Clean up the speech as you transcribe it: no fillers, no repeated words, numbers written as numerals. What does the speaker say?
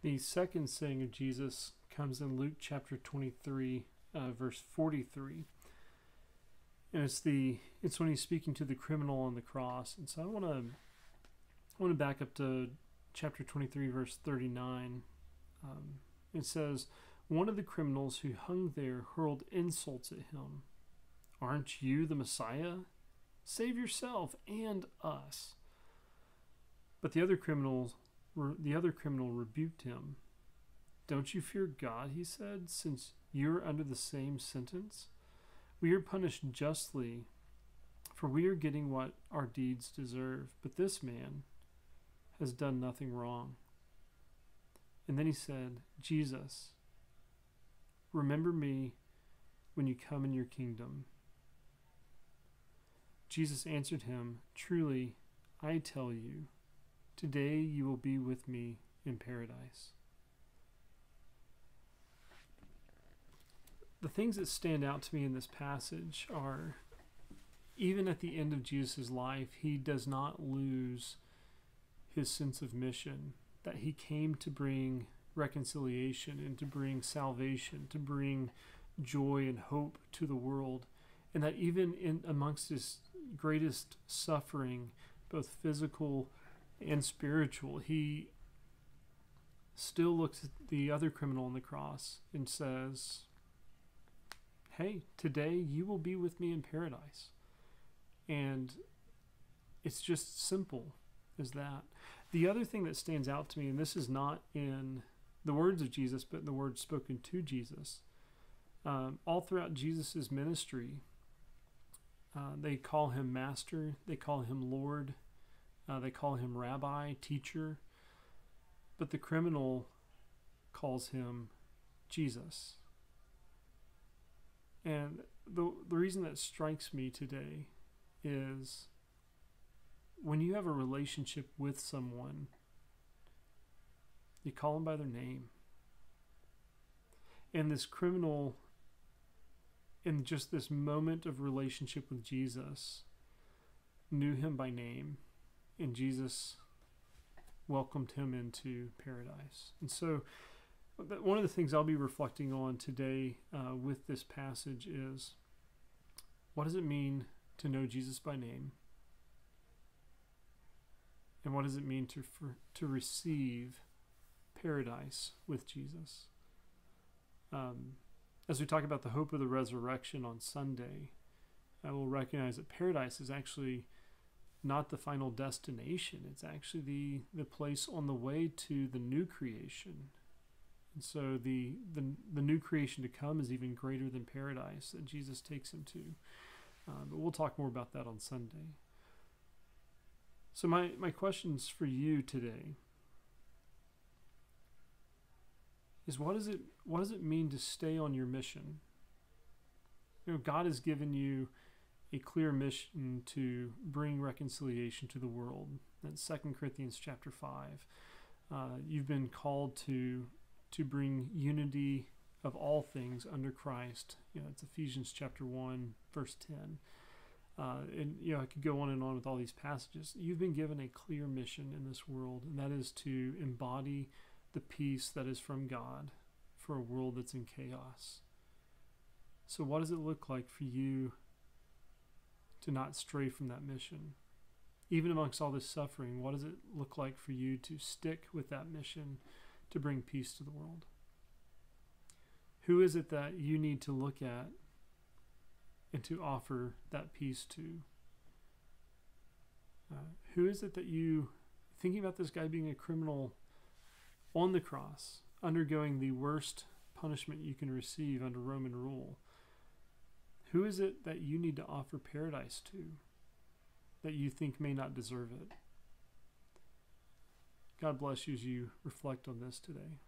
The second saying of Jesus comes in Luke chapter 23, verse 43. And it's when he's speaking to the criminal on the cross. And so I want to back up to chapter 23, verse 39. It says, "One of the criminals who hung there hurled insults at him. 'Aren't you the Messiah? Save yourself and us.' But the other criminal rebuked him. 'Don't you fear God,' he said, 'since you're under the same sentence? We are punished justly, for we are getting what our deeds deserve. But this man has done nothing wrong.' And then he said, 'Jesus, remember me when you come in your kingdom.' Jesus answered him, 'Truly, I tell you, today you will be with me in paradise.'" The things that stand out to me in this passage are, even at the end of Jesus' life, he does not lose his sense of mission, that he came to bring reconciliation and to bring salvation, to bring joy and hope to the world, and that even in amongst his greatest suffering, both physical and spiritual, he still looks at the other criminal on the cross and says, "Hey, today you will be with me in paradise." And it's just simple as that. The other thing that stands out to me, and this is not in the words of Jesus, but in the words spoken to Jesus, all throughout Jesus' ministry, they call him Master, they call him Lord, they call him Rabbi, Teacher, but the criminal calls him Jesus. And the reason that strikes me today is when you have a relationship with someone, you call them by their name. And this criminal, in just this moment of relationship with Jesus, knew him by name, and Jesus welcomed him into paradise. And so one of the things I'll be reflecting on today with this passage is, what does it mean to know Jesus by name? And what does it mean to receive paradise with Jesus? As we talk about the hope of the resurrection on Sunday, I will recognize that paradise is actually not the final destination. It's actually the place on the way to the new creation. And so the new creation to come is even greater than paradise that Jesus takes him to. But we'll talk more about that on Sunday. So my questions for you today is, what does it mean to stay on your mission? You know, God has given you a clear mission to bring reconciliation to the world. That's 2 Corinthians chapter 5. You've been called to bring unity of all things under Christ. You know, it's Ephesians chapter 1, verse 10. And I could go on and on with all these passages. You've been given a clear mission in this world, and that is to embody the peace that is from God for a world that's in chaos. So what does it look like for you to not stray from that mission? Even amongst all this suffering, what does it look like for you to stick with that mission to bring peace to the world? Who is it that you need to look at and to offer that peace to? Who is it that you, thinking about this guy being a criminal on the cross, undergoing the worst punishment you can receive under Roman rule, who is it that you need to offer paradise to that you think may not deserve it? God bless you as you reflect on this today.